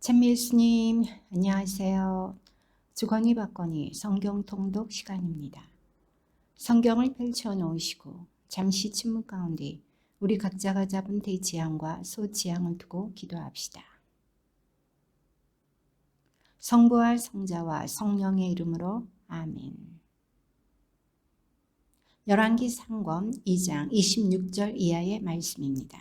찬미 예수님, 안녕하세요. 주거니 받거니 성경 통독 시간입니다. 성경을 펼쳐 놓으시고 잠시 침묵 가운데 우리 각자가 잡은 대지향과 소지향을 두고 기도합시다. 성부와 성자와 성령의 이름으로 아멘. 열왕기 상권 2장 26절 이하의 말씀입니다.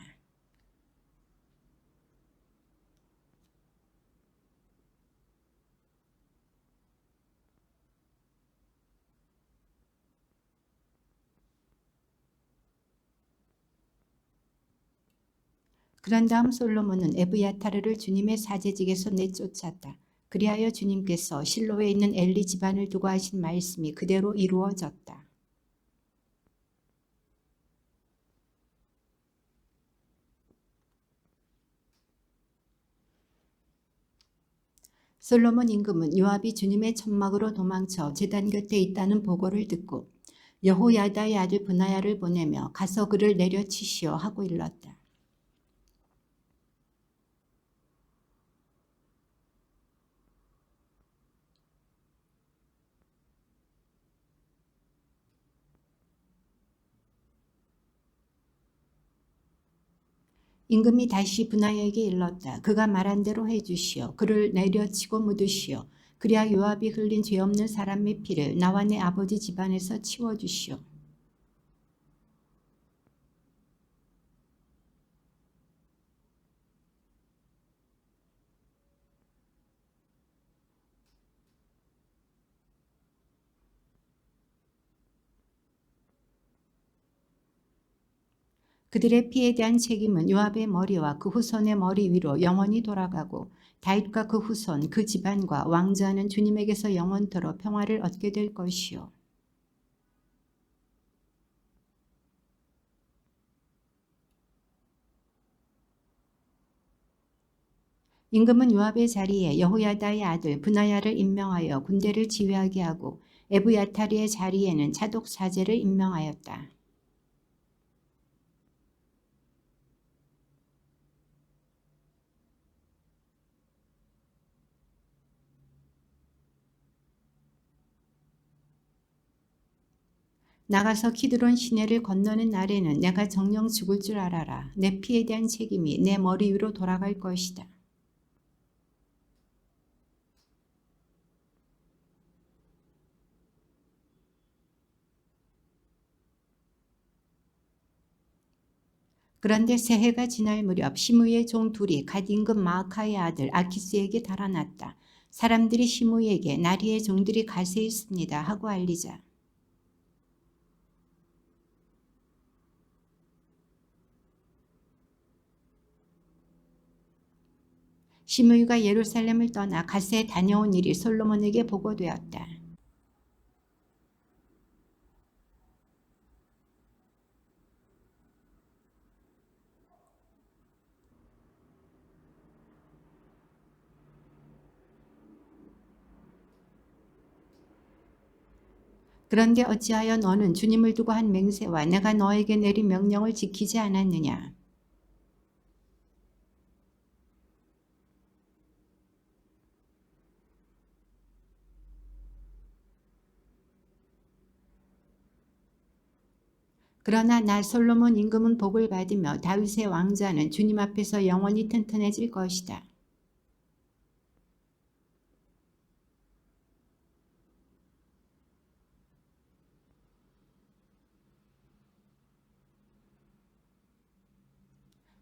그런 다음 솔로몬은 에브야타르를 주님의 사제직에서 내쫓았다. 그리하여 주님께서 실로에 있는 엘리 집안을 두고 하신 말씀이 그대로 이루어졌다. 솔로몬 임금은 요압이 주님의 천막으로 도망쳐 제단 곁에 있다는 보고를 듣고 여호야다의 아들 브나야를 보내며 가서 그를 내려치시오 하고 일렀다. 임금이 다시 브나야에게 일렀다. 그가 말한 대로 해주시오. 그를 내려치고 묻으시오. 그리하 요압이 흘린 죄 없는 사람의 피를 나와 내 아버지 집안에서 치워주시오. 그들의 피에 대한 책임은 요압의 머리와 그 후손의 머리 위로 영원히 돌아가고 다윗과 그 후손, 그 집안과 왕자는 주님에게서 영원토록 평화를 얻게 될 것이요. 임금은 요압의 자리에 여호야다의 아들 브나야를 임명하여 군대를 지휘하게 하고 에브야타리의 자리에는 차독 사제를 임명하였다. 나가서 키드론 시내를 건너는 날에는 내가 정녕 죽을 줄 알아라. 내 피에 대한 책임이 내 머리 위로 돌아갈 것이다. 그런데 새해가 지날 무렵 시므이의 종 둘이 갓 임금 마아카의 아들 아키스에게 달아났다. 사람들이 시므이에게 나리의 종들이 갓에 있습니다 하고 알리자. 시므이가 예루살렘을 떠나 갓에 다녀온 일이 솔로몬에게 보고되었다. 그런데 어찌하여 너는 주님을 두고 한 맹세와 내가 너에게 내린 명령을 지키지 않았느냐. 그러나 나 솔로몬 임금은 복을 받으며 다윗의 왕자는 주님 앞에서 영원히 튼튼해질 것이다.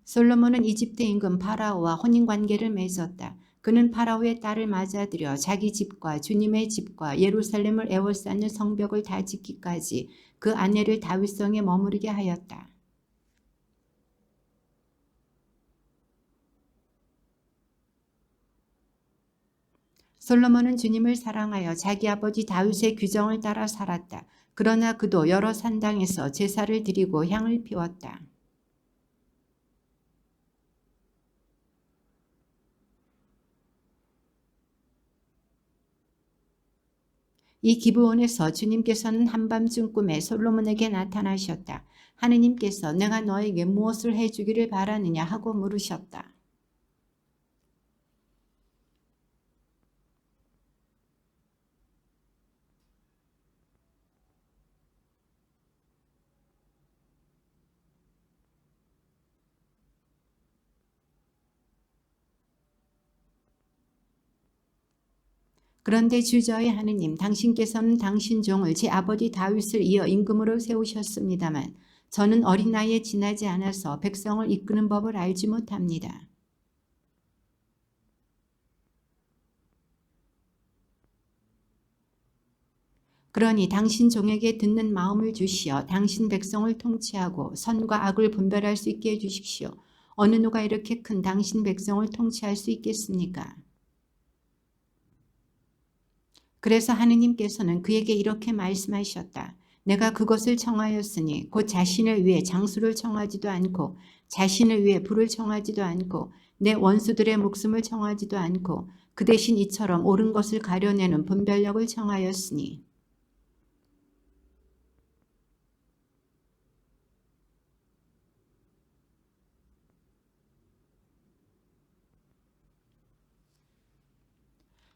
솔로몬은 이집트 임금 파라오와 혼인관계를 맺었다. 그는 파라오의 딸을 맞아들여 자기 집과 주님의 집과 예루살렘을 에워싸는 성벽을 다 짓기까지 그 아내를 다윗성에 머무르게 하였다. 솔로몬은 주님을 사랑하여 자기 아버지 다윗의 규정을 따라 살았다. 그러나 그도 여러 산당에서 제사를 드리고 향을 피웠다. 이 기브온에서 주님께서는 한밤중 꿈에 솔로몬에게 나타나셨다. 하느님께서 내가 너에게 무엇을 해주기를 바라느냐 하고 물으셨다. 그런데 주 저희 하느님 당신께서는 당신 종을 제 아버지 다윗을 이어 임금으로 세우셨습니다만 저는 어린 나이에 지나지 않아서 백성을 이끄는 법을 알지 못합니다. 그러니 당신 종에게 듣는 마음을 주시어 당신 백성을 통치하고 선과 악을 분별할 수 있게 해주십시오. 어느 누가 이렇게 큰 당신 백성을 통치할 수 있겠습니까? 그래서 하느님께서는 그에게 이렇게 말씀하셨다. 내가 그것을 청하였으니 곧 자신을 위해 장수를 청하지도 않고 자신을 위해 부를 청하지도 않고 내 원수들의 목숨을 청하지도 않고 그 대신 이처럼 옳은 것을 가려내는 분별력을 청하였으니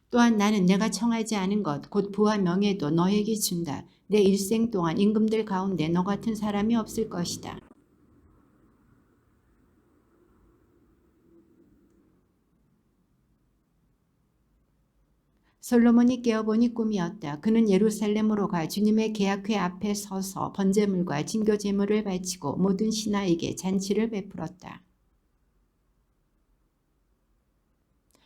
또한 나는 내가 청하지 않은 것 곧 부와 명예도 너에게 준다. 내 일생 동안 임금들 가운데 너 같은 사람이 없을 것이다. 솔로몬이 깨어보니 꿈이었다. 그는 예루살렘으로 가 주님의 계약회 앞에 서서 번제물과 진교 제물을 바치고 모든 신하에게 잔치를 베풀었다.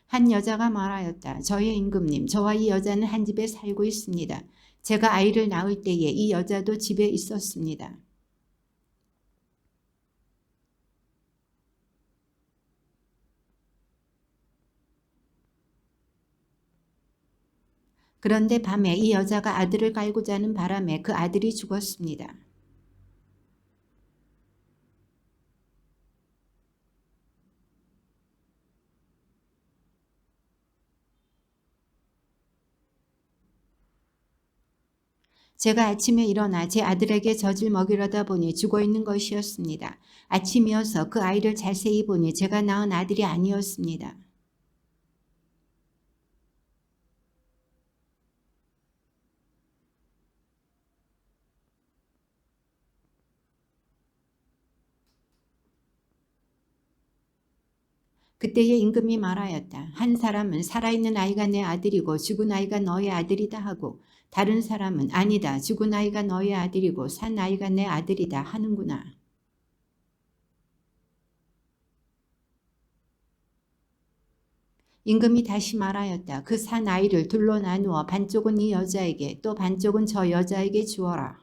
한 여자가 말하였다. 저의 임금님, 저와 이 여자는 한 집에 살고 있습니다. 제가 아이를 낳을 때에 이 여자도 집에 있었습니다. 그런데 밤에 이 여자가 아들을 깔고자 하는 바람에 그 아들이 죽었습니다. 제가 아침에 일어나 제 아들에게 젖을 먹이려다 보니 죽어있는 것이었습니다. 아침이어서 그 아이를 자세히 보니 제가 낳은 아들이 아니었습니다. 그때의 임금이 말하였다. 한 사람은 살아있는 아이가 내 아들이고 죽은 아이가 너의 아들이다 하고 다른 사람은 아니다. 죽은 아이가 너의 아들이고 산 아이가 내 아들이다 하는구나. 임금이 다시 말하였다. 그 산 아이를 둘로 나누어 반쪽은 이 여자에게 또 반쪽은 저 여자에게 주어라.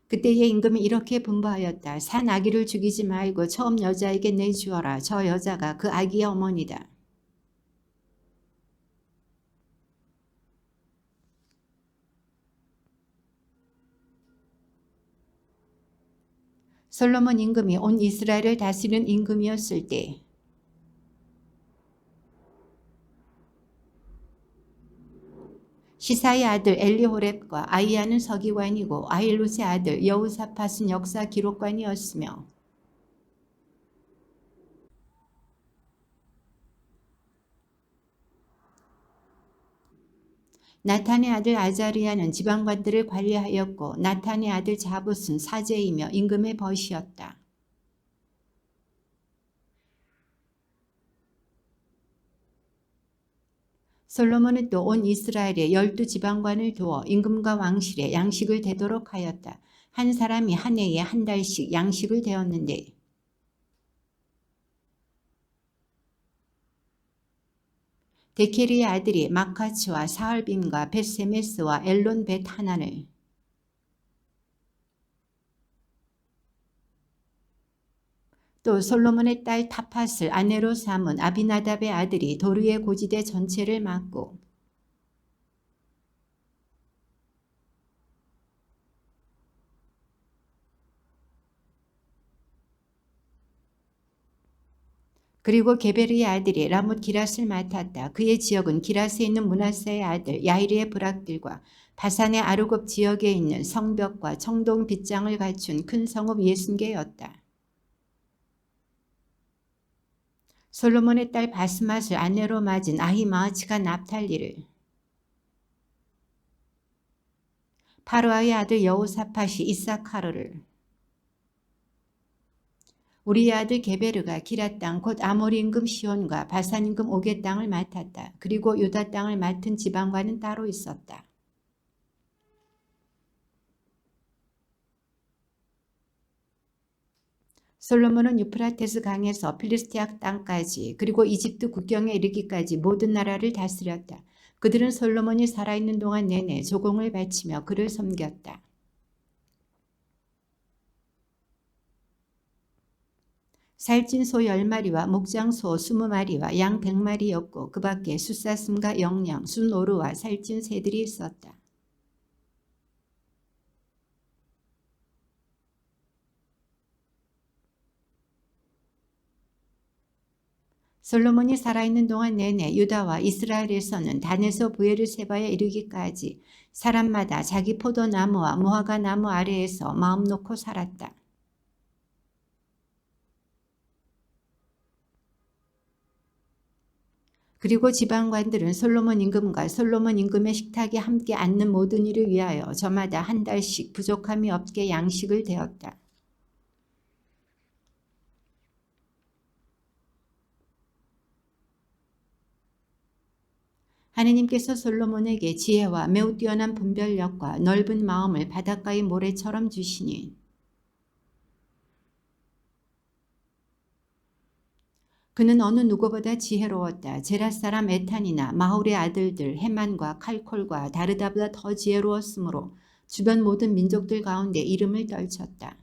그때의 임금이 이렇게 분부하였다. 산 아기를 죽이지 말고 처음 여자에게 내주어라. 저 여자가 그 아기의 어머니다. 솔로몬 임금이 온 이스라엘을 다스리는 임금이었을 때 시사의 아들 엘리호렙과 아이야는 서기관이고 아힐롯의 아들 여우사밧은 역사 기록관이었으며 나탄의 아들 아자리아는 지방관들을 관리하였고 나탄의 아들 자붓은 사제이며 임금의 벗이었다. 솔로몬은 또 온 이스라엘에 12지방관을 두어 임금과 왕실에 양식을 대도록 하였다. 한 사람이 한 해에 한 달씩 양식을 대었는데 데케리의 아들이 마카츠와 사얼빔과 벳세메스와 엘론 벳 하난을 또 솔로몬의 딸 타팟을 아내로 삼은 아비나답의 아들이 도르의 고지대 전체를 맡고 그리고 게베르의 아들이 라못 기랏을 맡았다. 그의 지역은 기랏에 있는 므낫세의 아들 야이르의 부락들과 바산의 아르곱 지역에 있는 성벽과 청동 빗장을 갖춘 큰 성읍 60개였다. 솔로몬의 딸 바스맛을 아내로 맞은 아히마아츠가 납탈리를, 파루아의 아들 여호사팟이 이사카르를, 우리의 아들 게베르가 기라 땅 곧 아모리 임금 시온과 바산 임금 옥의 땅을 맡았다. 그리고 유다 땅을 맡은 지방과는 따로 있었다. 솔로몬은 유프라테스 강에서 필리스티아 땅까지 그리고 이집트 국경에 이르기까지 모든 나라를 다스렸다. 그들은 솔로몬이 살아있는 동안 내내 조공을 바치며 그를 섬겼다. 살찐 소 10마리와 목장소 20마리와 양 100마리였고 그 밖에 숫사슴과 영양, 순오루와 살찐 새들이 있었다. 솔로몬이 살아있는 동안 내내 유다와 이스라엘에서는 단에서 브에르세바에 이르기까지 사람마다 자기 포도나무와 무화과 나무 아래에서 마음 놓고 살았다. 그리고 지방관들은 솔로몬 임금과 솔로몬 임금의 식탁에 함께 앉는 모든 일을 위하여 저마다 한 달씩 부족함이 없게 양식을 대었다. 하느님께서 솔로몬에게 지혜와 매우 뛰어난 분별력과 넓은 마음을 바닷가의 모래처럼 주시니 그는 어느 누구보다 지혜로웠다. 제라 사람 에탄이나 마홀의 아들들 헤만과 칼콜과 다르다보다 더 지혜로웠으므로 주변 모든 민족들 가운데 이름을 떨쳤다.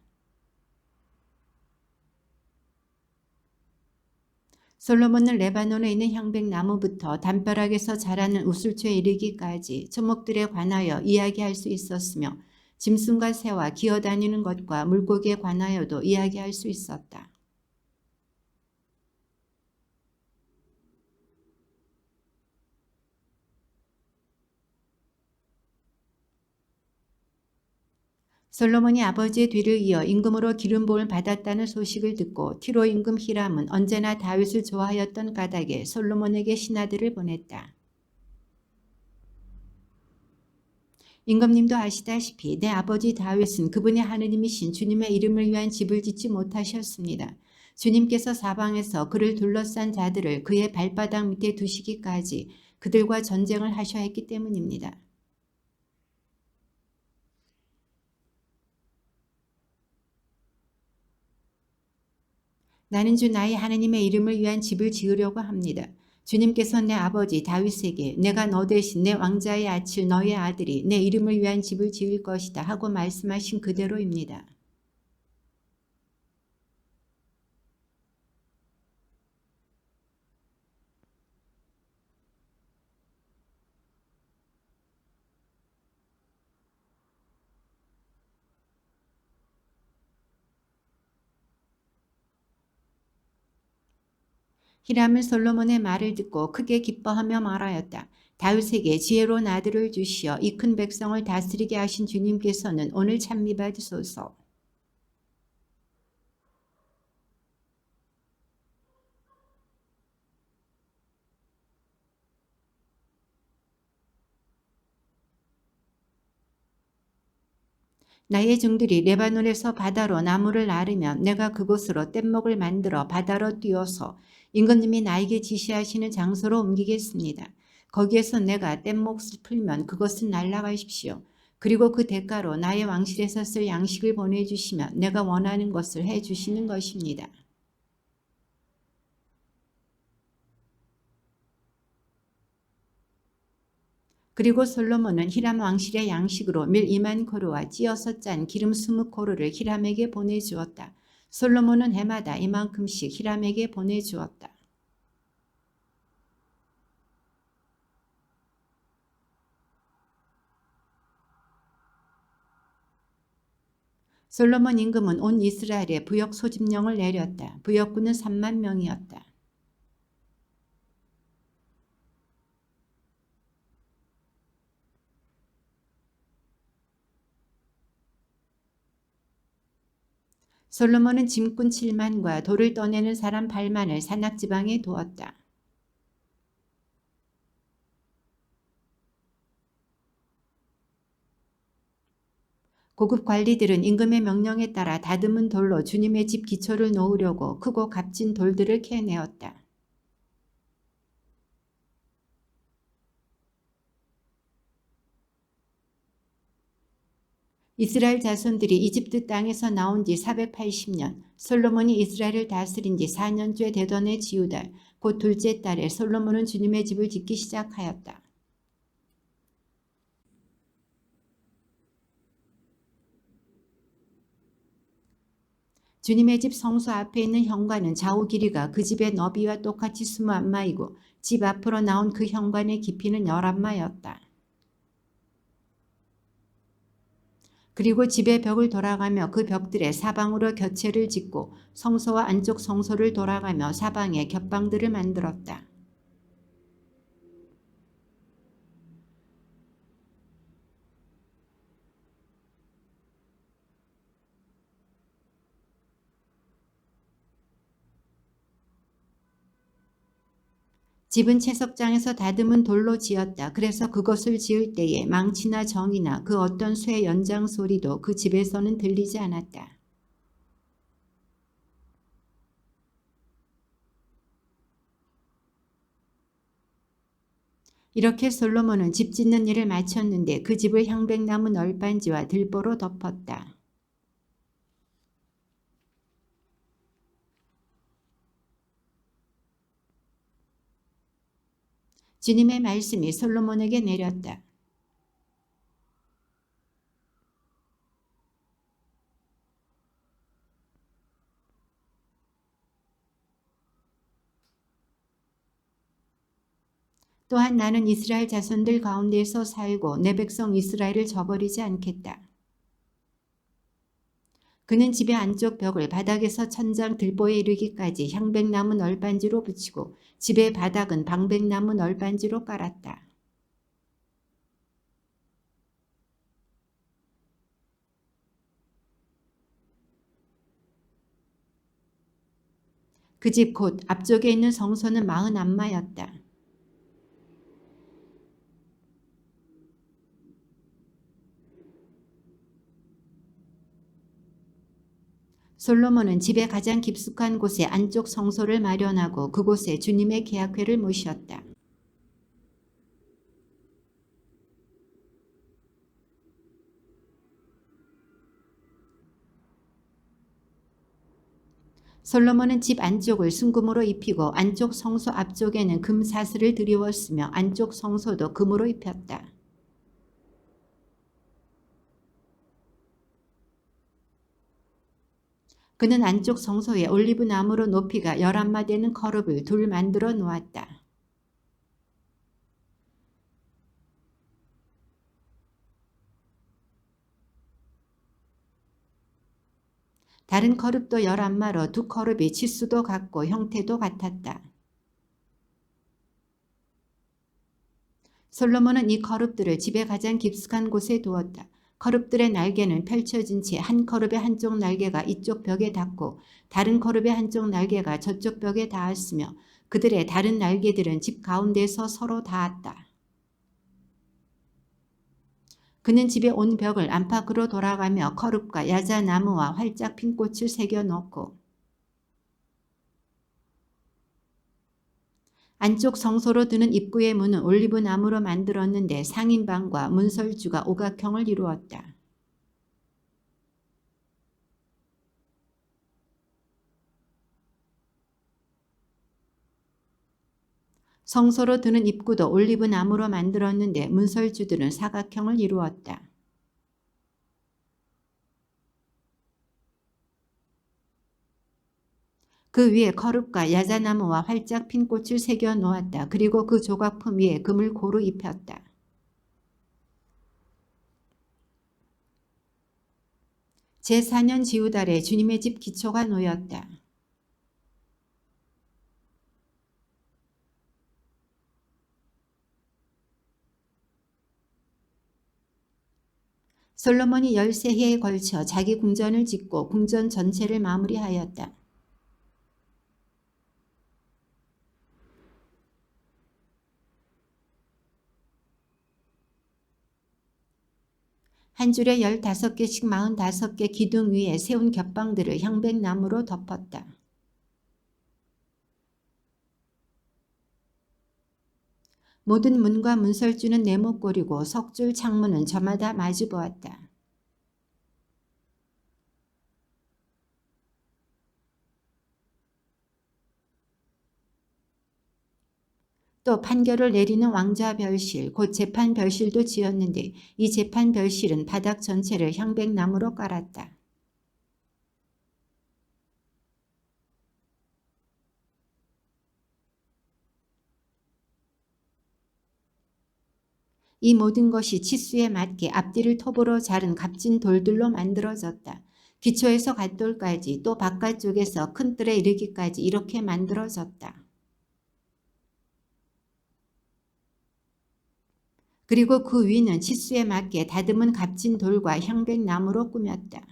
솔로몬은 레바논에 있는 향백나무부터 담벼락에서 자라는 우슬초에 이르기까지 초목들에 관하여 이야기할 수 있었으며 짐승과 새와 기어다니는 것과 물고기에 관하여도 이야기할 수 있었다. 솔로몬이 아버지의 뒤를 이어 임금으로 기름부음을 받았다는 소식을 듣고 티로 임금 히람은 언제나 다윗을 좋아하였던 까닭에 솔로몬에게 신하들을 보냈다. 임금님도 아시다시피 내 아버지 다윗은 그분의 하느님이신 주님의 이름을 위한 집을 짓지 못하셨습니다. 주님께서 사방에서 그를 둘러싼 자들을 그의 발바닥 밑에 두시기까지 그들과 전쟁을 하셔야 했기 때문입니다. 나는 주 나의 하느님의 이름을 위한 집을 지으려고 합니다. 주님께서 내 아버지 다윗에게 내가 너 대신 내 왕자의 아칠 너의 아들이 내 이름을 위한 집을 지을 것이다 하고 말씀하신 그대로입니다. 히람은 솔로몬의 말을 듣고 크게 기뻐하며 말하였다. 다윗에게 지혜로운 아들을 주시어 이 큰 백성을 다스리게 하신 주님께서는 오늘 찬미 받으소서. 나의 종들이 레바논에서 바다로 나무를 나르면 내가 그곳으로 뗏목을 만들어 바다로 띄워서 임금님이 나에게 지시하시는 장소로 옮기겠습니다. 거기에서 내가 뗏목을 풀면 그것은 날아가십시오. 그리고 그 대가로 나의 왕실에서 쓸 양식을 보내주시면 내가 원하는 것을 해주시는 것입니다. 그리고 솔로몬은 히람 왕실의 양식으로 밀 2만 코르와 찧어서 짠 기름 20코르를 히람에게 보내주었다. 솔로몬은 해마다 이만큼씩 히람에게 보내주었다. 솔로몬 임금은 온 이스라엘에 부역 소집령을 내렸다. 부역군은 3만 명이었다. 솔로몬은 짐꾼 7만과 돌을 떠내는 사람 8만을 산악지방에 두었다. 고급 관리들은 임금의 명령에 따라 다듬은 돌로 주님의 집 기초를 놓으려고 크고 값진 돌들을 캐내었다. 이스라엘 자손들이 이집트 땅에서 나온 지 480년, 솔로몬이 이스라엘을 다스린 지 4년째 되던 해 지우달, 곧 둘째 달에 솔로몬은 주님의 집을 짓기 시작하였다. 주님의 집 성소 앞에 있는 현관은 좌우 길이가 그 집의 너비와 똑같이 21마이고 집 앞으로 나온 그 현관의 깊이는 11마였다. 그리고 집의 벽을 돌아가며 그 벽들의 사방으로 곁채를 짓고 성소와 안쪽 성소를 돌아가며 사방에 겹방들을 만들었다. 집은 채석장에서 다듬은 돌로 지었다. 그래서 그것을 지을 때에 망치나 정이나 그 어떤 쇠 연장 소리도 그 집에서는 들리지 않았다. 이렇게 솔로몬은 집 짓는 일을 마쳤는데 그 집을 향백나무 널빤지와 들보로 덮었다. 주님의 말씀이 솔로몬에게 내렸다. 또한 나는 이스라엘 자손들 가운데서 살고 내 백성 이스라엘을 저버리지 않겠다. 그는 집의 안쪽 벽을 바닥에서 천장 들보에 이르기까지 향백나무 널빤지로 붙이고 집의 바닥은 방백나무 널빤지로 깔았다. 그 집 곧 앞쪽에 있는 성소는 40안마였다. 솔로몬은 집의 가장 깊숙한 곳에 안쪽 성소를 마련하고 그곳에 주님의 계약궤를 모셨다. 솔로몬은 집 안쪽을 순금으로 입히고 안쪽 성소 앞쪽에는 금 사슬을 드리웠으며 안쪽 성소도 금으로 입혔다. 그는 안쪽 성소에 올리브 나무로 높이가 11마 되는 거룹을 둘 만들어 놓았다. 다른 거룹도 11마로 두 거룹이 치수도 같고 형태도 같았다. 솔로몬은 이 거룹들을 집의 가장 깊숙한 곳에 두었다. 거룹들의 날개는 펼쳐진 채 한 거룹의 한쪽 날개가 이쪽 벽에 닿고 다른 거룹의 한쪽 날개가 저쪽 벽에 닿았으며 그들의 다른 날개들은 집 가운데서 서로 닿았다. 그는 집의 온 벽을 안팎으로 돌아가며 거룹과 야자나무와 활짝 핀 꽃을 새겨 놓고 안쪽 성소로 드는 입구의 문은 올리브 나무로 만들었는데 상인방과 문설주가 오각형을 이루었다. 성소로 드는 입구도 올리브 나무로 만들었는데 문설주들은 사각형을 이루었다. 그 위에 거룹과 야자나무와 활짝 핀 꽃을 새겨 놓았다. 그리고 그 조각품 위에 금을 고루 입혔다. 제4년 지우달에 주님의 집 기초가 놓였다. 솔로몬이 13해에 걸쳐 자기 궁전을 짓고 궁전 전체를 마무리하였다. 한 줄에 15개씩 45개 기둥 위에 세운 겹방들을 향백나무로 덮었다. 모든 문과 문설주는 네모꼴이고 석줄 창문은 저마다 마주보았다. 또 판결을 내리는 왕자 별실, 곧 재판 별실도 지었는데 이 재판 별실은 바닥 전체를 향백나무로 깔았다. 이 모든 것이 치수에 맞게 앞뒤를 톱으로 자른 값진 돌들로 만들어졌다. 기초에서 갓돌까지 또 바깥쪽에서 큰 뜰에 이르기까지 이렇게 만들어졌다. 그리고 그 위는 치수에 맞게 다듬은 값진 돌과 향백나무로 꾸몄다.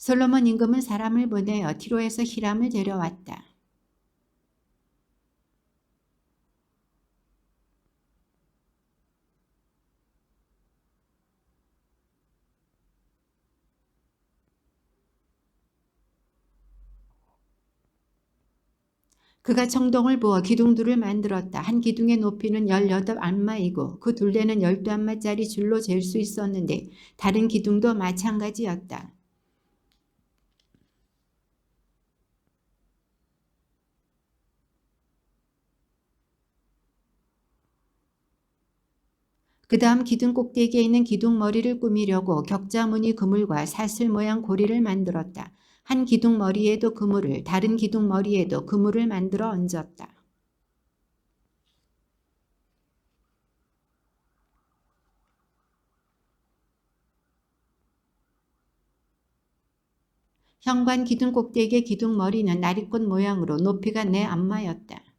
솔로몬 임금은 사람을 보내어 티로에서 히람을 데려왔다. 그가 청동을 부어 기둥들을 만들었다. 한 기둥의 높이는 18안마이고 그 둘레는 12안마짜리 줄로 잴 수 있었는데 다른 기둥도 마찬가지였다. 그 다음 기둥 꼭대기에 있는 기둥 머리를 꾸미려고 격자무늬 그물과 사슬 모양 고리를 만들었다. 한 기둥 머리에도 그물을, 다른 기둥 머리에도 그물을 만들어 얹었다. 현관 기둥 꼭대기의 기둥 머리는 나리꽃 모양으로 높이가 4안마였다.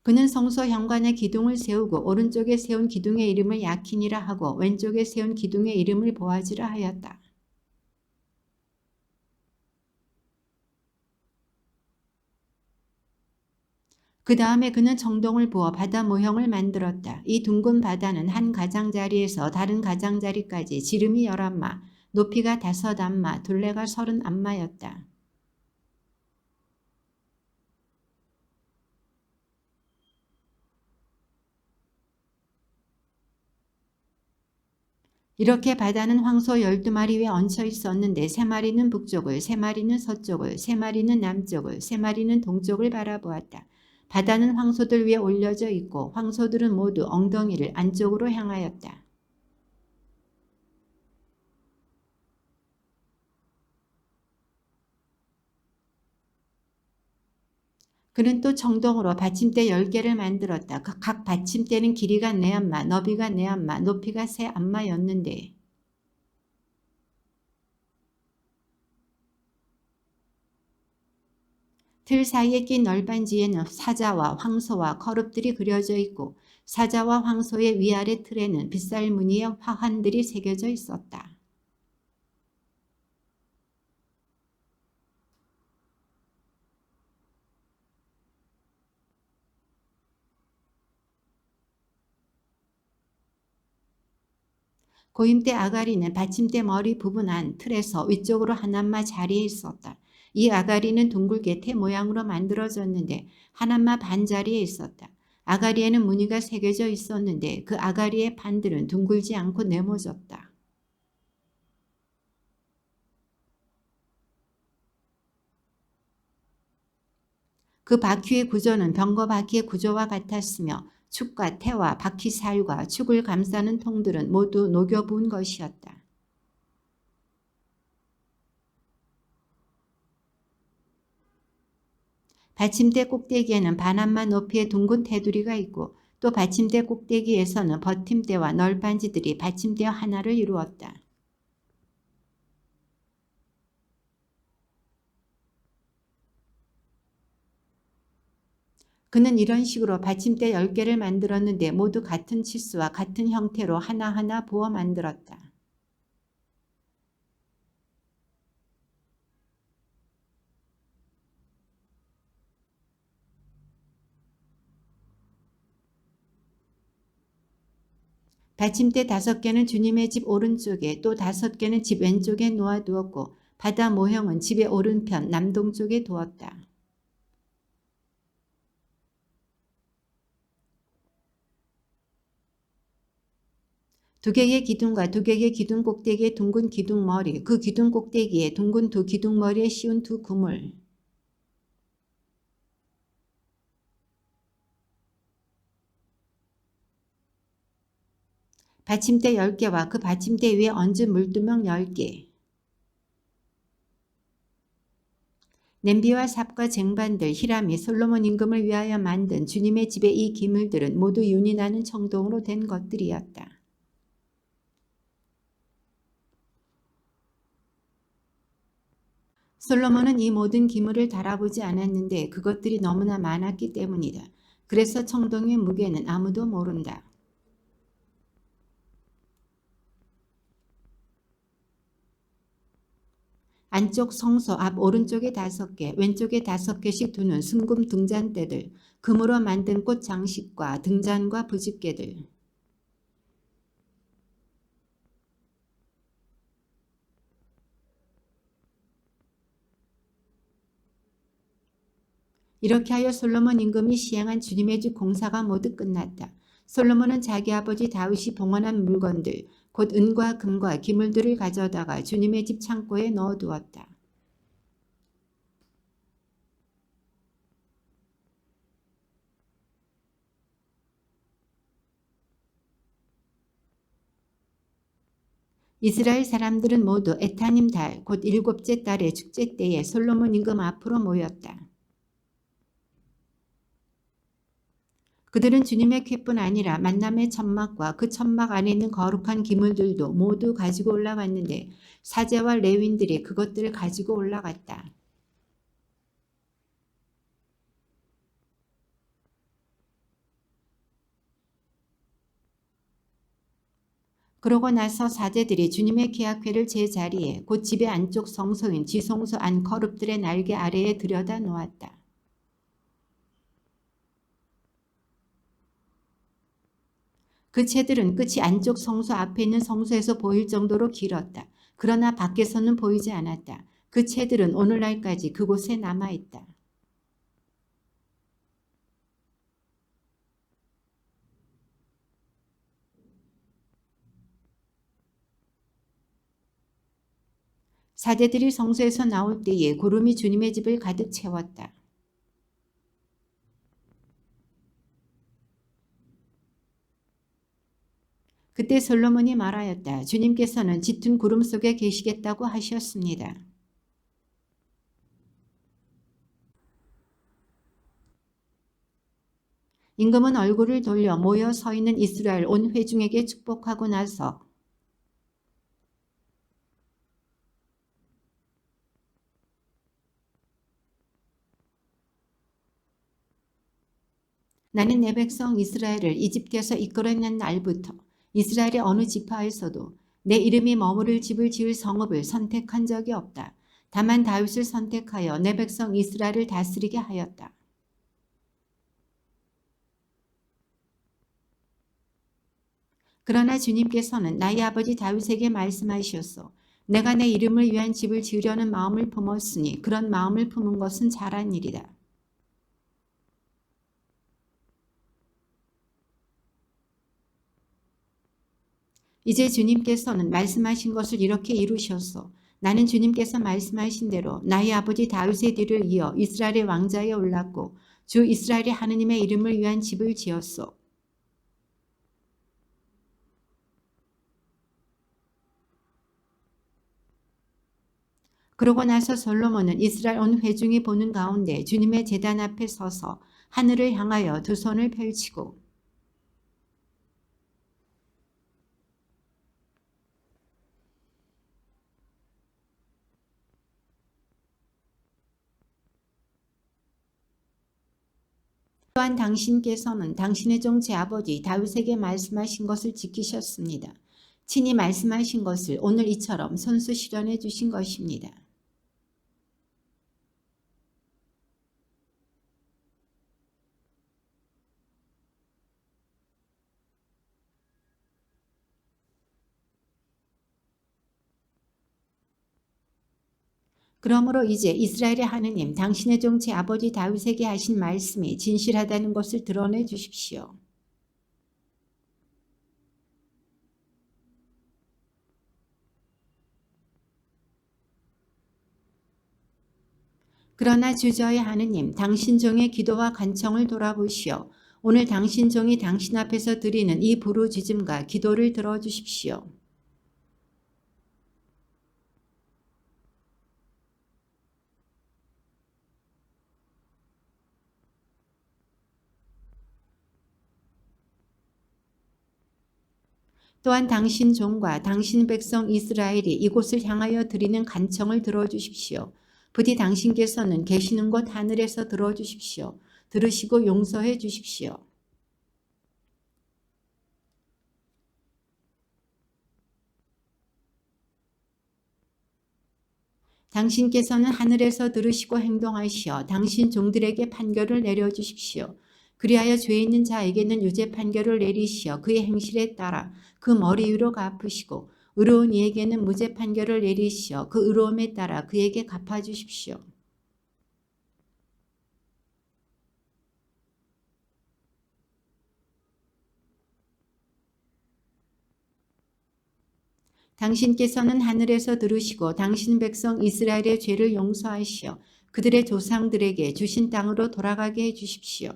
그는 성소 현관에 기둥을 세우고 오른쪽에 세운 기둥의 이름을 야킨이라 하고 왼쪽에 세운 기둥의 이름을 보아지라 하였다. 그 다음에 그는 청동을 부어 바다 모형을 만들었다. 이 둥근 바다는 한 가장자리에서 다른 가장자리까지 지름이 11마, 높이가 5안마, 둘레가 30안마였다. 이렇게 바다는 황소 12마리 위에 얹혀 있었는데 3마리는 북쪽을, 3마리는 서쪽을, 3마리는 남쪽을, 3마리는 동쪽을 바라보았다. 바다는 황소들 위에 올려져 있고 황소들은 모두 엉덩이를 안쪽으로 향하였다. 그는 또 청동으로 받침대 10개를 만들었다. 각 받침대는 길이가 4안마, 너비가 4안마, 높이가 3안마였는데 틀 사이에 낀 널빤지에는 사자와 황소와 거룹들이 그려져 있고 사자와 황소의 위아래 틀에는 빗살 무늬의 화환들이 새겨져 있었다. 고임대 아가리는 받침대 머리 부분 안 틀에서 위쪽으로 하나마 자리에 있었다. 이 아가리는 둥글게 태 모양으로 만들어졌는데 하나마 반 자리에 있었다. 아가리에는 무늬가 새겨져 있었는데 그 아가리의 판들은 둥글지 않고 네모졌다. 그 바퀴의 구조는 병거 바퀴의 구조와 같았으며 축과 태와 바퀴살과 축을 감싸는 통들은 모두 녹여 부은 것이었다. 받침대 꼭대기에는 반안마 높이의 둥근 테두리가 있고 또 받침대 꼭대기에서는 버팀대와 널빤지들이 받침대 하나를 이루었다. 그는 이런 식으로 받침대 10개를 만들었는데 모두 같은 치수와 같은 형태로 하나하나 부어 만들었다. 받침대 5개는 주님의 집 오른쪽에 또 5개는 집 왼쪽에 놓아두었고 바다 모형은 집의 오른편 남동쪽에 두었다. 두 개의 기둥과 두 개의 기둥 꼭대기에 둥근 기둥 머리, 그 기둥 꼭대기에 둥근 두 기둥 머리에 씌운 두 그물. 받침대 10개와 그 받침대 위에 얹은 물두멍 10개. 냄비와 삽과 쟁반들, 히람이 솔로몬 임금을 위하여 만든 주님의 집의 이 기물들은 모두 윤이 나는 청동으로 된 것들이었다. 솔로몬은 이 모든 기물을 달아보지 않았는데 그것들이 너무나 많았기 때문이다. 그래서 청동의 무게는 아무도 모른다. 안쪽 성소 앞 오른쪽에 5개, 왼쪽에 5개씩 두는 순금 등잔대들, 금으로 만든 꽃 장식과 등잔과 부집개들. 이렇게 하여 솔로몬 임금이 시행한 주님의 집 공사가 모두 끝났다. 솔로몬은 자기 아버지 다윗이 봉헌한 물건들, 곧 은과 금과 기물들을 가져다가 주님의 집 창고에 넣어두었다. 이스라엘 사람들은 모두 에타님 달, 곧 7째 달의 축제 때에 솔로몬 임금 앞으로 모였다. 그들은 주님의 쾌뿐 아니라 만남의 천막과 그 천막 안에 있는 거룩한 기물들도 모두 가지고 올라갔는데 사제와 레위인들이 그것들을 가지고 올라갔다. 그러고 나서 사제들이 주님의 계약궤를 제자리에 곧 집의 안쪽 성소인 지성소 안 거룹들의 날개 아래에 들여다 놓았다. 그 채들은 끝이 안쪽 성소 앞에 있는 성소에서 보일 정도로 길었다. 그러나 밖에서는 보이지 않았다. 그 채들은 오늘날까지 그곳에 남아있다. 사제들이 성소에서 나올 때에 구름이 주님의 집을 가득 채웠다. 그때 솔로몬이 말하였다. 주님께서는 짙은 구름 속에 계시겠다고 하셨습니다. 임금은 얼굴을 돌려 모여 서 있는 이스라엘 온 회중에게 축복하고 나서 나는 내 백성 이스라엘을 이집트에서 이끌어낸 날부터 이스라엘의 어느 지파에서도 내 이름이 머무를 집을 지을 성읍을 선택한 적이 없다. 다만 다윗을 선택하여 내 백성 이스라엘을 다스리게 하였다. 그러나 주님께서는 나의 아버지 다윗에게 말씀하셨소. 내가 내 이름을 위한 집을 지으려는 마음을 품었으니 그런 마음을 품은 것은 잘한 일이다. 이제 주님께서는 말씀하신 것을 이렇게 이루셨소. 나는 주님께서 말씀하신 대로 나의 아버지 다윗의 뒤를 이어 이스라엘의 왕자에 올랐고 주 이스라엘의 하느님의 이름을 위한 집을 지었소. 그러고 나서 솔로몬은 이스라엘 온 회중이 보는 가운데 주님의 제단 앞에 서서 하늘을 향하여 두 손을 펼치고 또한 당신께서는 당신의 종 제 아버지 다윗에게 말씀하신 것을 지키셨습니다. 친히 말씀하신 것을 오늘 이처럼 손수 실현해 주신 것입니다. 그러므로 이제 이스라엘의 하느님 당신의 종 제 아버지 다윗에게 하신 말씀이 진실하다는 것을 드러내 주십시오. 그러나 주저의 하느님 당신 종의 기도와 간청을 돌아보시어 오늘 당신 종이 당신 앞에서 드리는 이 부르짖음과 기도를 들어주십시오. 또한 당신 종과 당신 백성 이스라엘이 이곳을 향하여 드리는 간청을 들어주십시오. 부디 당신께서는 계시는 곳 하늘에서 들어주십시오. 들으시고 용서해 주십시오. 당신께서는 하늘에서 들으시고 행동하시어 당신 종들에게 판결을 내려주십시오. 그리하여 죄 있는 자에게는 유죄 판결을 내리시어 그의 행실에 따라 그 머리 위로 갚으시고 의로운 이에게는 무죄 판결을 내리시어 그 의로움에 따라 그에게 갚아주십시오. 당신께서는 하늘에서 들으시고 당신 백성 이스라엘의 죄를 용서하시어 그들의 조상들에게 주신 땅으로 돌아가게 해주십시오.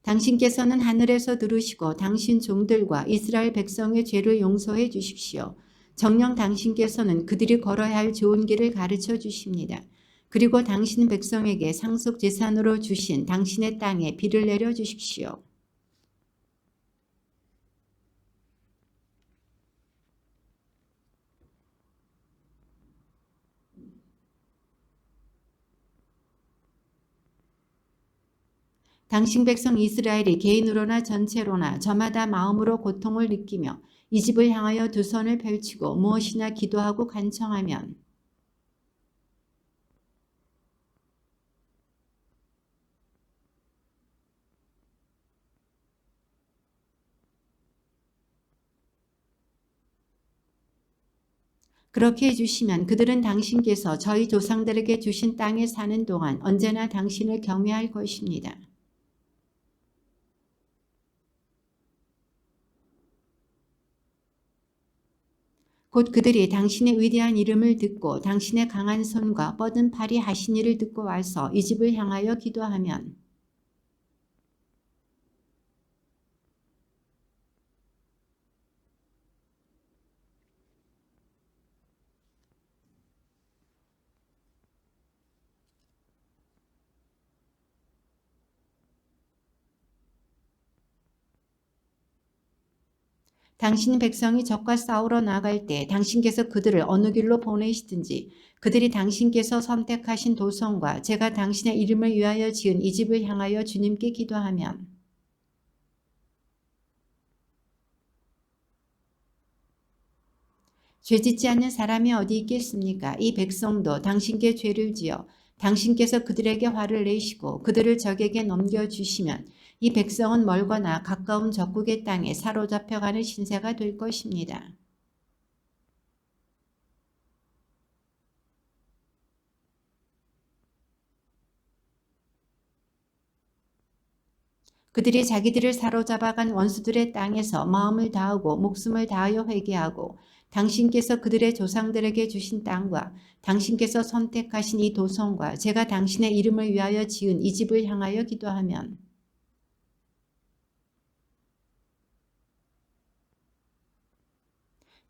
당신께서는 하늘에서 들으시고 당신 종들과 이스라엘 백성의 죄를 용서해 주십시오. 정녕 당신께서는 그들이 걸어야 할 좋은 길을 가르쳐 주십니다. 그리고 당신 백성에게 상속 재산으로 주신 당신의 땅에 비를 내려 주십시오. 당신 백성 이스라엘이 개인으로나 전체로나 저마다 마음으로 고통을 느끼며 이 집을 향하여 두 손을 펼치고 무엇이나 기도하고 간청하면 그렇게 해주시면 그들은 당신께서 저희 조상들에게 주신 땅에 사는 동안 언제나 당신을 경외할 것입니다. 곧 그들이 당신의 위대한 이름을 듣고 당신의 강한 손과 뻗은 팔이 하신 일을 듣고 와서 이 집을 향하여 기도하면 당신 백성이 적과 싸우러 나갈 때 당신께서 그들을 어느 길로 보내시든지 그들이 당신께서 선택하신 도성과 제가 당신의 이름을 위하여 지은 이 집을 향하여 주님께 기도하면 죄짓지 않는 사람이 어디 있겠습니까? 이 백성도 당신께 죄를 지어 당신께서 그들에게 화를 내시고 그들을 적에게 넘겨주시면 이 백성은 멀거나 가까운 적국의 땅에 사로잡혀가는 신세가 될 것입니다. 그들이 자기들을 사로잡아간 원수들의 땅에서 마음을 다하고 목숨을 다하여 회개하고 당신께서 그들의 조상들에게 주신 땅과 당신께서 선택하신 이 도성과 제가 당신의 이름을 위하여 지은 이 집을 향하여 기도하면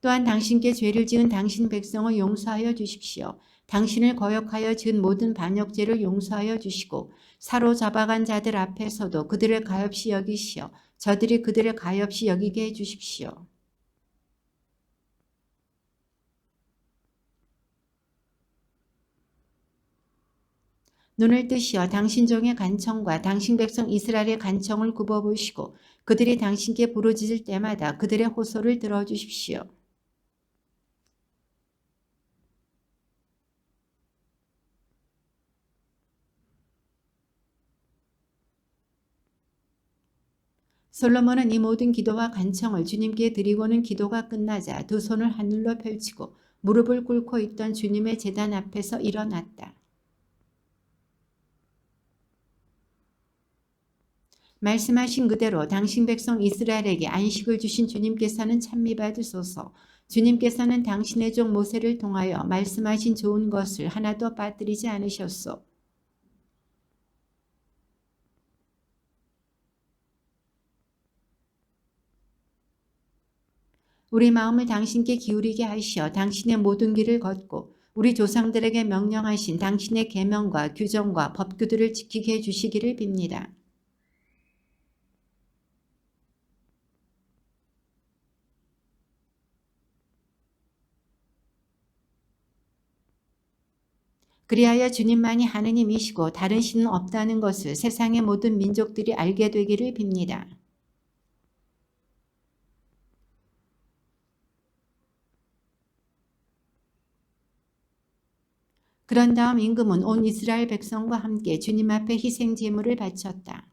또한 당신께 죄를 지은 당신 백성을 용서하여 주십시오. 당신을 거역하여 지은 모든 반역죄를 용서하여 주시고 사로잡아간 자들 앞에서도 그들을 가엾이 여기시어 저들이 그들을 가엾이 여기게 해주십시오. 눈을 뜨시어 당신 종의 간청과 당신 백성 이스라엘의 간청을 굽어보시고 그들이 당신께 부르짖을 때마다 그들의 호소를 들어주십시오. 솔로몬은 이 모든 기도와 간청을 주님께 드리고는 기도가 끝나자 두 손을 하늘로 펼치고 무릎을 꿇고 있던 주님의 제단 앞에서 일어났다. 말씀하신 그대로 당신 백성 이스라엘에게 안식을 주신 주님께서는 찬미받으소서. 주님께서는 당신의 종 모세를 통하여 말씀하신 좋은 것을 하나도 빠뜨리지 않으셨소. 우리 마음을 당신께 기울이게 하시어 당신의 모든 길을 걷고 우리 조상들에게 명령하신 당신의 계명과 규정과 법규들을 지키게 해주시기를 빕니다. 그리하여 주님만이 하느님이시고 다른 신은 없다는 것을 세상의 모든 민족들이 알게 되기를 빕니다. 그런 다음 임금은 온 이스라엘 백성과 함께 주님 앞에 희생 제물을 바쳤다.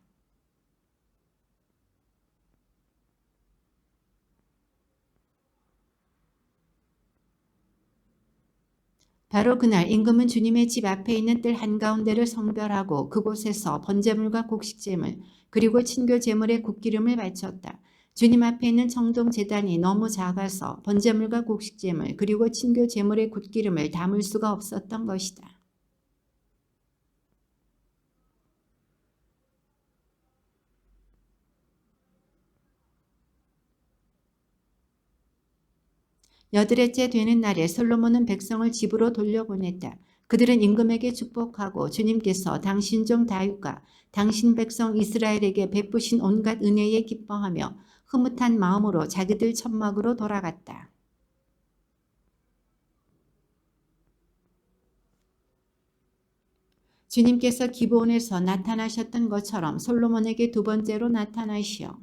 바로 그날 임금은 주님의 집 앞에 있는 뜰 한가운데를 성별하고 그곳에서 번제물과 곡식제물 그리고 친교 제물의 굿기름을 바쳤다. 주님 앞에 있는 청동 제단이 너무 작아서 번제물과 곡식제물 그리고 친교 제물의 굿기름을 담을 수가 없었던 것이다. 여드레째 되는 날에 솔로몬은 백성을 집으로 돌려보냈다. 그들은 임금에게 축복하고 주님께서 당신 종 다윗과 당신 백성 이스라엘에게 베푸신 온갖 은혜에 기뻐하며 흐뭇한 마음으로 자기들 천막으로 돌아갔다. 주님께서 기브온에서 나타나셨던 것처럼 솔로몬에게 두 번째로 나타나시어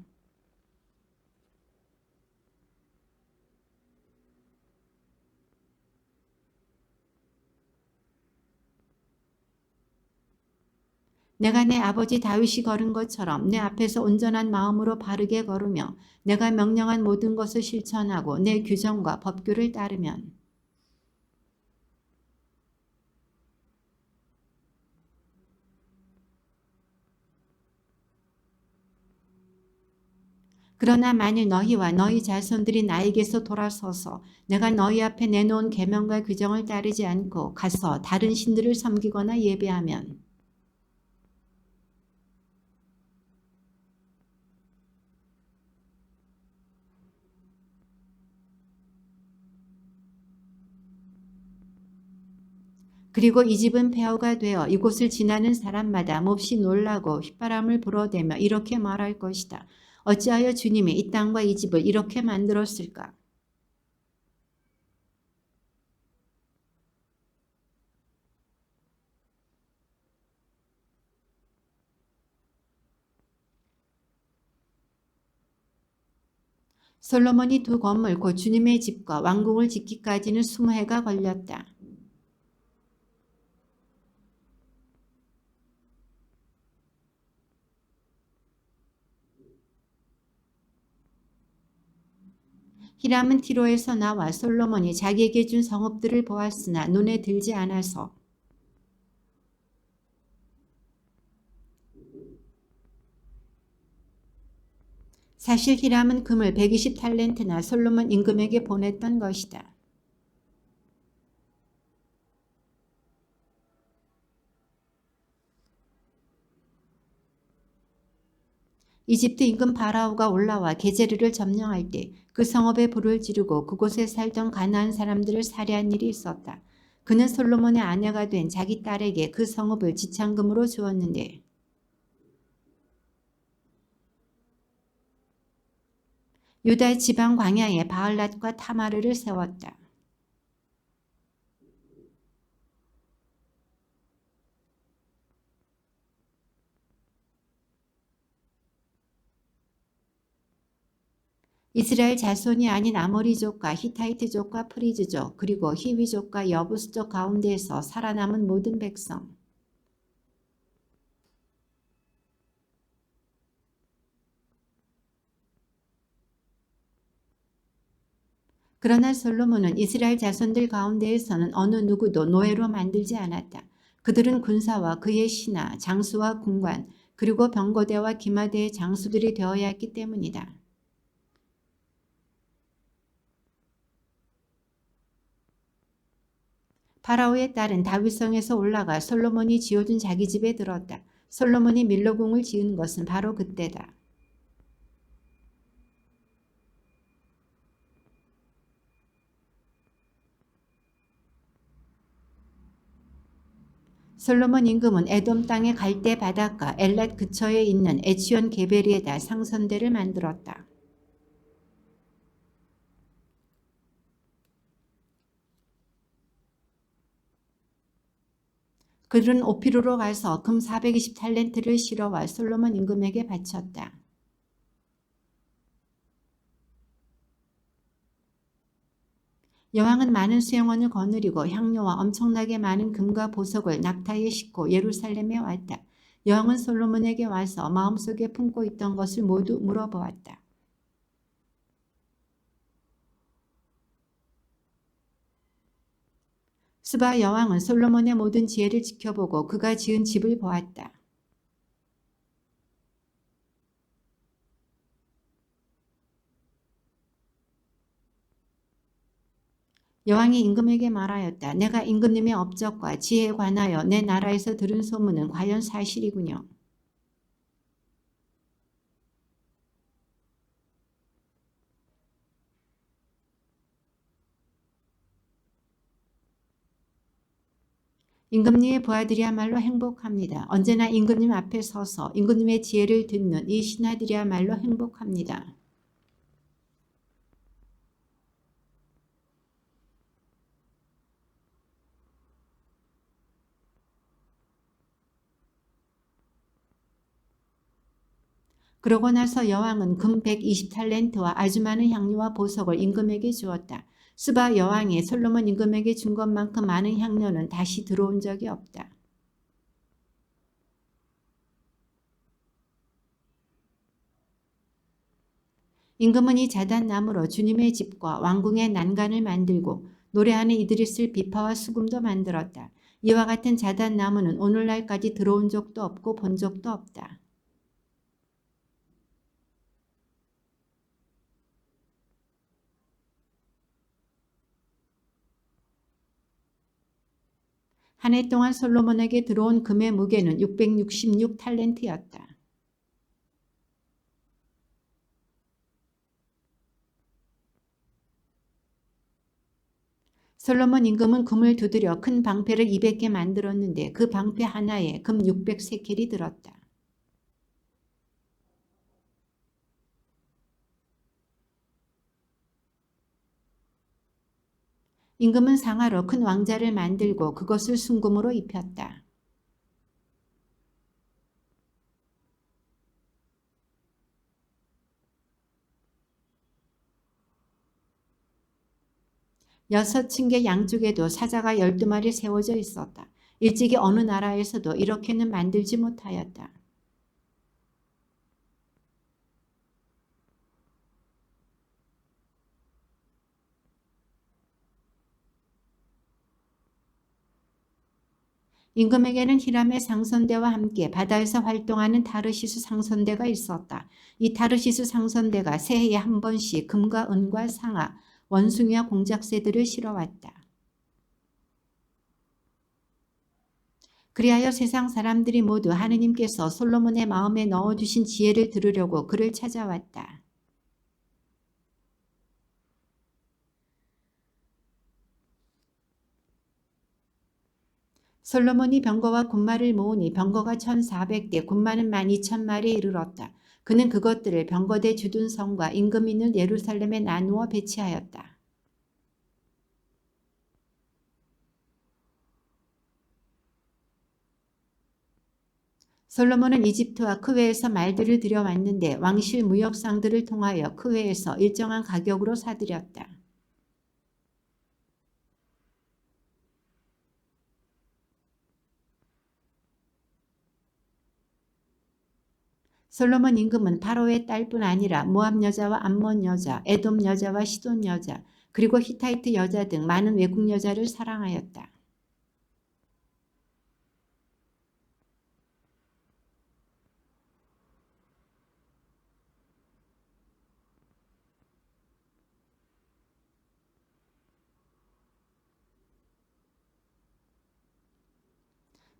내가 내 아버지 다윗이 걸은 것처럼 내 앞에서 온전한 마음으로 바르게 걸으며 내가 명령한 모든 것을 실천하고 내 규정과 법규를 따르면 그러나 만일 너희와 너희 자손들이 나에게서 돌아서서 내가 너희 앞에 내놓은 계명과 규정을 따르지 않고 가서 다른 신들을 섬기거나 예배하면 그리고 이 집은 폐허가 되어 이곳을 지나는 사람마다 몹시 놀라고 휘바람을 불어대며 이렇게 말할 것이다. 어찌하여 주님이 이 땅과 이 집을 이렇게 만들었을까? 솔로몬이 두 건물 곧 주님의 집과 왕궁을 짓기까지는 20해가 걸렸다. 히람은 티로에서 나와 솔로몬이 자기에게 준 성읍들을 보았으나 눈에 들지 않아서 사실 히람은 금을 120탈렌트나 솔로몬 임금에게 보냈던 것이다. 이집트 임금 바라오가 올라와 게제르를 점령할 때 그 성읍에 불을 지르고 그곳에 살던 가나안 사람들을 살해한 일이 있었다. 그는 솔로몬의 아내가 된 자기 딸에게 그 성읍을 지참금으로 주었는데 유다 지방 광야에 바알랏과 타마르를 세웠다. 이스라엘 자손이 아닌 아모리족과 히타이트족과 프리즈족 그리고 히위족과 여부스족 가운데에서 살아남은 모든 백성. 그러나 솔로몬은 이스라엘 자손들 가운데에서는 어느 누구도 노예로 만들지 않았다. 그들은 군사와 그의 신하, 장수와 군관, 그리고 병거대와 기마대의 장수들이 되어야 했기 때문이다. 파라오의 딸은 다윗성에서 올라가 솔로몬이 지어준 자기 집에 들었다. 솔로몬이 밀로궁을 지은 것은 바로 그때다. 솔로몬 임금은 에돔 땅의 갈대 바닷가 엘랏 근처에 있는 에치온 게베리에다 상선대를 만들었다. 그들은 오피르로 가서 금 420탈렌트를 실어와 솔로몬 임금에게 바쳤다. 여왕은 많은 수영원을 거느리고 향료와 엄청나게 많은 금과 보석을 낙타에 싣고 예루살렘에 왔다. 여왕은 솔로몬에게 와서 마음속에 품고 있던 것을 모두 물어보았다. 스바 여왕은 솔로몬의 모든 지혜를 지켜보고 그가 지은 집을 보았다. 여왕이 임금에게 말하였다. 내가 임금님의 업적과 지혜에 관하여 내 나라에서 들은 소문은 과연 사실이군요. 임금님의 부하들이야말로 행복합니다. 언제나 임금님 앞에 서서 임금님의 지혜를 듣는 이 신하들이야말로 행복합니다. 그러고 나서 여왕은 금 120탈렌트와 아주 많은 향료와 보석을 임금에게 주었다. 스바 여왕이 솔로몬 임금에게 준 것만큼 많은 향료는 다시 들어온 적이 없다. 임금은 이 자단나무로 주님의 집과 왕궁의 난간을 만들고 노래하는 이들이 쓸 비파와 수금도 만들었다. 이와 같은 자단나무는 오늘날까지 들어온 적도 없고 본 적도 없다. 한 해 동안 솔로몬에게 들어온 금의 무게는 666탈렌트였다. 솔로몬 임금은 금을 두드려 큰 방패를 200개 만들었는데 그 방패 하나에 금 600세켈이 들었다. 임금은 상하로 큰 왕자를 만들고 그것을 순금으로 입혔다. 여섯 층계 양쪽에도 사자가 12마리 세워져 있었다. 일찍이 어느 나라에서도 이렇게는 만들지 못하였다. 임금에게는 히람의 상선대와 함께 바다에서 활동하는 타르시스 상선대가 있었다. 이 타르시스 상선대가 새해에 한 번씩 금과 은과 상아, 원숭이와 공작새들을 실어왔다. 그리하여 세상 사람들이 모두 하느님께서 솔로몬의 마음에 넣어주신 지혜를 들으려고 그를 찾아왔다. 솔로몬이 병거와 군마를 모으니 병거가 1,400대, 군마는 12,000마리에 이르렀다. 그는 그것들을 병거대 주둔성과 임금 있는 예루살렘에 나누어 배치하였다. 솔로몬은 이집트와 크웨에서 말들을 들여왔는데 왕실 무역상들을 통하여 크웨에서 일정한 가격으로 사들였다. 솔로몬 임금은 파로의 딸뿐 아니라 모압 여자와 암몬 여자, 에돔 여자와 시돈 여자, 그리고 히타이트 여자 등 많은 외국 여자를 사랑하였다.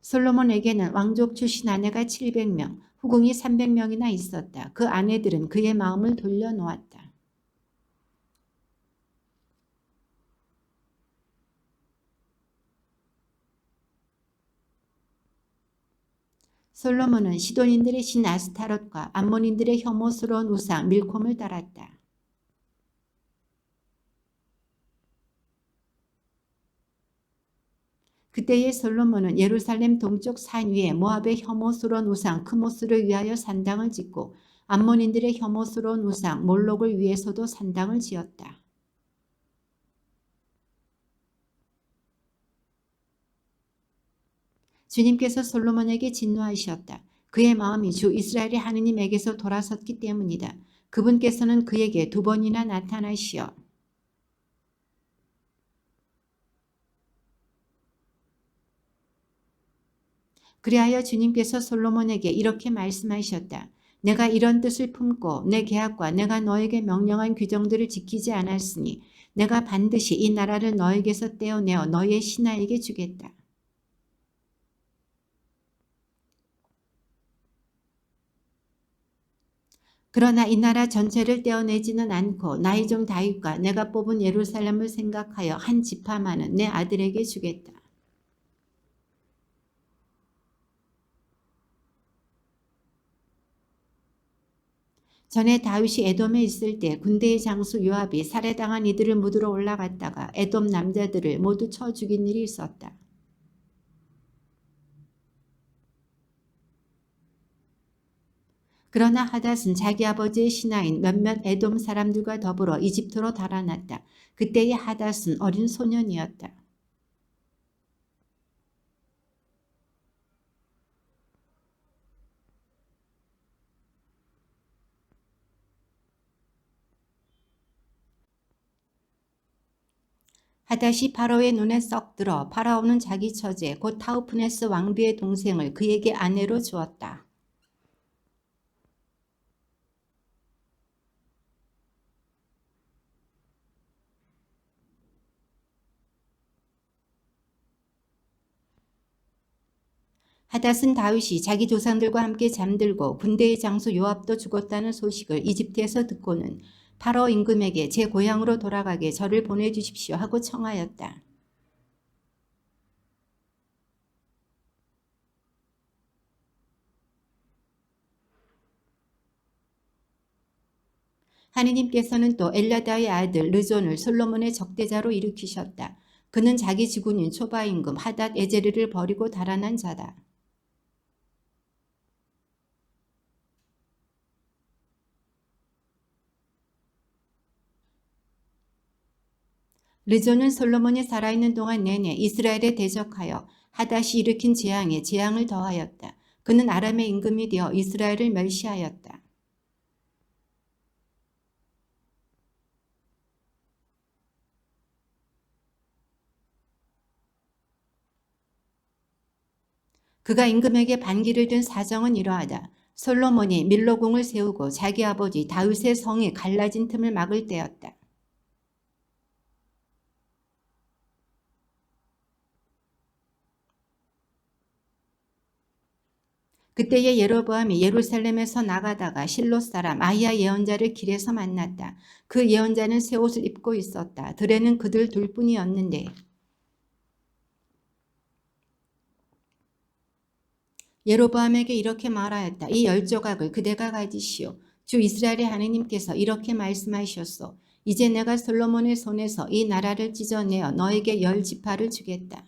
솔로몬에게는 왕족 출신 아내가 700명, 후궁이 300명이나 있었다. 그 아내들은 그의 마음을 돌려놓았다. 솔로몬은 시돈인들의 신 아스타롯과 암몬인들의 혐오스러운 우상 밀콤을 따랐다. 그때의 솔로몬은 예루살렘 동쪽 산 위에 모압의 혐오스러운 우상 크모스를 위하여 산당을 짓고 암몬인들의 혐오스러운 우상 몰록을 위해서도 산당을 지었다. 주님께서 솔로몬에게 진노하셨다. 그의 마음이 주 이스라엘의 하느님에게서 돌아섰기 때문이다. 그분께서는 그에게 2번이나 나타나시어 그리하여 주님께서 솔로몬에게 이렇게 말씀하셨다. 내가 이런 뜻을 품고 내 계약과 내가 너에게 명령한 규정들을 지키지 않았으니 내가 반드시 이 나라를 너에게서 떼어내어 너의 신하에게 주겠다. 그러나 이 나라 전체를 떼어내지는 않고 나의 종 다윗과 내가 뽑은 예루살렘을 생각하여 한 지파만은 내 아들에게 주겠다. 전에 다윗이 에돔에 있을 때 군대의 장수 요압이 살해당한 이들을 묻으러 올라갔다가 에돔 남자들을 모두 쳐 죽인 일이 있었다. 그러나 하닷은 자기 아버지의 신하인 몇몇 에돔 사람들과 더불어 이집트로 달아났다. 그때의 하닷은 어린 소년이었다. 하닷이 파라오의 눈에 썩 들어 파라오는 자기 처제 곧 타우프네스 왕비의 동생을 그에게 아내로 주었다. 하닷은 다윗이 자기 조상들과 함께 잠들고 군대의 장수 요압도 죽었다는 소식을 이집트에서 듣고는 파라오 임금에게 제 고향으로 돌아가게 저를 보내주십시오 하고 청하였다. 하느님께서는 또 엘라다의 아들 르존을 솔로몬의 적대자로 일으키셨다. 그는 자기 지군인 초바 임금 하닷 에제르를 버리고 달아난 자다. 르존은 솔로몬이 살아있는 동안 내내 이스라엘에 대적하여 하닷이 일으킨 재앙에 재앙을 더하였다. 그는 아람의 임금이 되어 이스라엘을 멸시하였다. 그가 임금에게 반기를 든 사정은 이러하다. 솔로몬이 밀로궁을 세우고 자기 아버지 다윗의 성이 갈라진 틈을 막을 때였다. 그때의 예로보암이 예루살렘에서 나가다가 실로 사람 아히야 예언자를 길에서 만났다. 그 예언자는 새 옷을 입고 있었다. 들에는 그들 둘뿐이었는데 예로보암에게 이렇게 말하였다. 이 열 조각을 그대가 가지시오. 주 이스라엘의 하느님께서 이렇게 말씀하셨소. 이제 내가 솔로몬의 손에서 이 나라를 찢어내어 너에게 열 지파를 주겠다.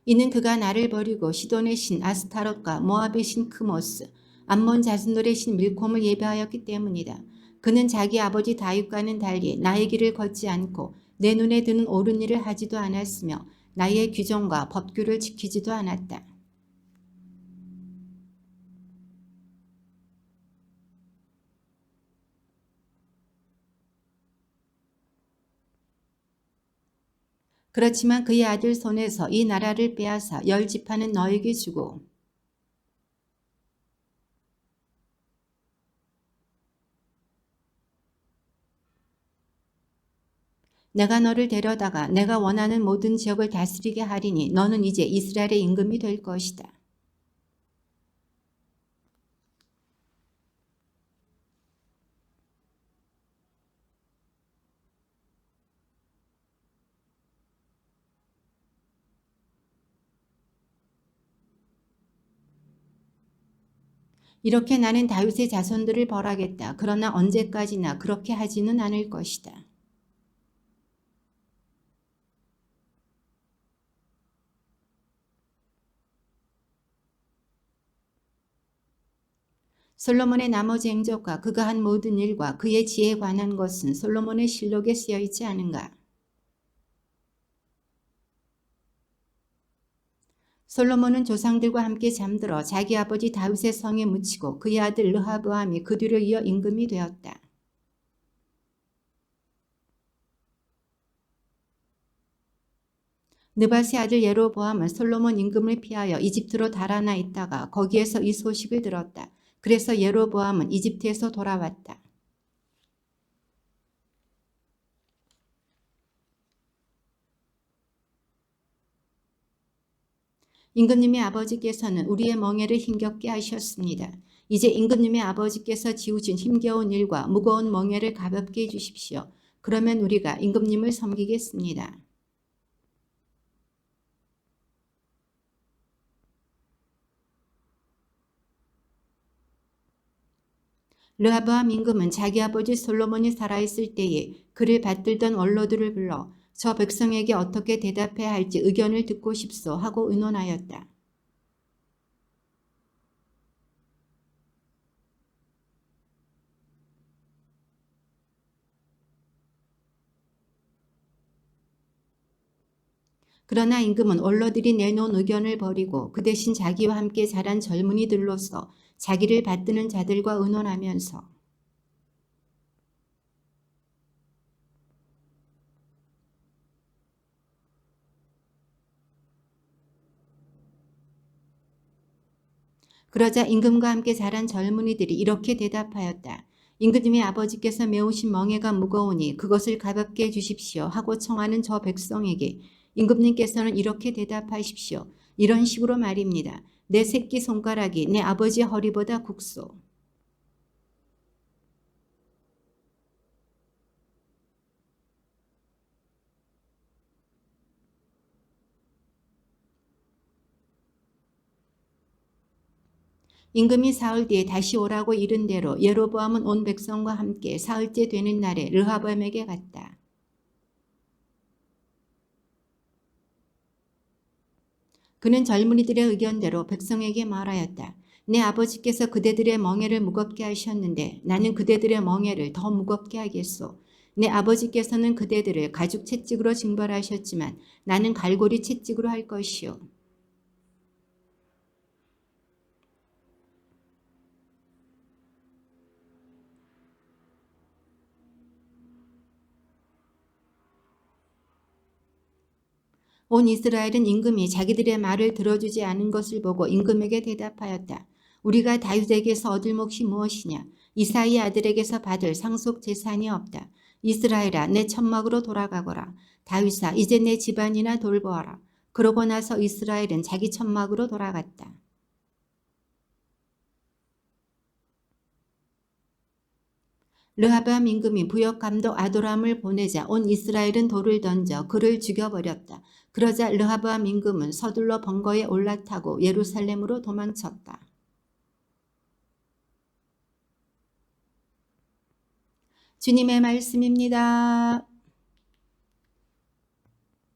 이는 그가 나를 버리고 시돈의 신 아스타롯과 모압의 신 크모스, 암몬 자손들의 신 밀콤을 예배하였기 때문이다. 그는 자기 아버지 다윗과는 달리 나의 길을 걷지 않고 내 눈에 드는 옳은 일을 하지도 않았으며 나의 규정과 법규를 지키지도 않았다. 그렇지만 그의 아들 손에서 이 나라를 빼앗아 열 지파는 너에게 주고 내가 너를 데려다가 내가 원하는 모든 지역을 다스리게 하리니 너는 이제 이스라엘의 임금이 될 것이다. 이렇게 나는 다윗의 자손들을 벌하겠다. 그러나 언제까지나 그렇게 하지는 않을 것이다. 솔로몬의 나머지 행적과 그가 한 모든 일과 그의 지혜에 관한 것은 솔로몬의 실록에 쓰여 있지 않은가? 솔로몬은 조상들과 함께 잠들어 자기 아버지 다윗의 성에 묻히고 그의 아들 르하브암이 그 뒤를 이어 임금이 되었다. 느밧의 아들 예로보암은 솔로몬 임금을 피하여 이집트로 달아나 있다가 거기에서 이 소식을 들었다. 그래서 예로보암은 이집트에서 돌아왔다. 임금님의 아버지께서는 우리의 멍에를 힘겹게 하셨습니다. 이제 임금님의 아버지께서 지우신 힘겨운 일과 무거운 멍에를 가볍게 해주십시오. 그러면 우리가 임금님을 섬기겠습니다. 르하브암 임금은 자기 아버지 솔로몬이 살아있을 때에 그를 받들던 원로들을 불러 저 백성에게 어떻게 대답해야 할지 의견을 듣고 싶소 하고 의논하였다. 그러나 임금은 원로들이 내놓은 의견을 버리고 그 대신 자기와 함께 자란 젊은이들로서 자기를 받드는 자들과 의논하면서 그러자 임금과 함께 자란 젊은이들이 이렇게 대답하였다. 임금님의 아버지께서 메우신 멍에가 무거우니 그것을 가볍게 해주십시오 하고 청하는 저 백성에게 임금님께서는 이렇게 대답하십시오. 이런 식으로 말입니다. 내 새끼 손가락이 내 아버지 허리보다 굵소. 임금이 사흘 뒤에 다시 오라고 이른 대로 예로보암은 온 백성과 함께 사흘째 되는 날에 르하보암에게 갔다. 그는 젊은이들의 의견대로 백성에게 말하였다. 내 아버지께서 그대들의 멍에를 무겁게 하셨는데 나는 그대들의 멍에를 더 무겁게 하겠소. 내 아버지께서는 그대들을 가죽 채찍으로 징벌하셨지만 나는 갈고리 채찍으로 할 것이요. 온 이스라엘은 임금이 자기들의 말을 들어주지 않은 것을 보고 임금에게 대답하였다. 우리가 다윗에게서 얻을 몫이 무엇이냐? 이사이의 아들에게서 받을 상속 재산이 없다. 이스라엘아 내 천막으로 돌아가거라. 다윗아 이제 내 집안이나 돌보아라. 그러고 나서 이스라엘은 자기 천막으로 돌아갔다. 르하브암 임금이 부역 감독 아도람을 보내자 온 이스라엘은 돌을 던져 그를 죽여버렸다. 그러자 르하브암 임금은 서둘러 번거에 올라타고 예루살렘으로 도망쳤다. 주님의 말씀입니다.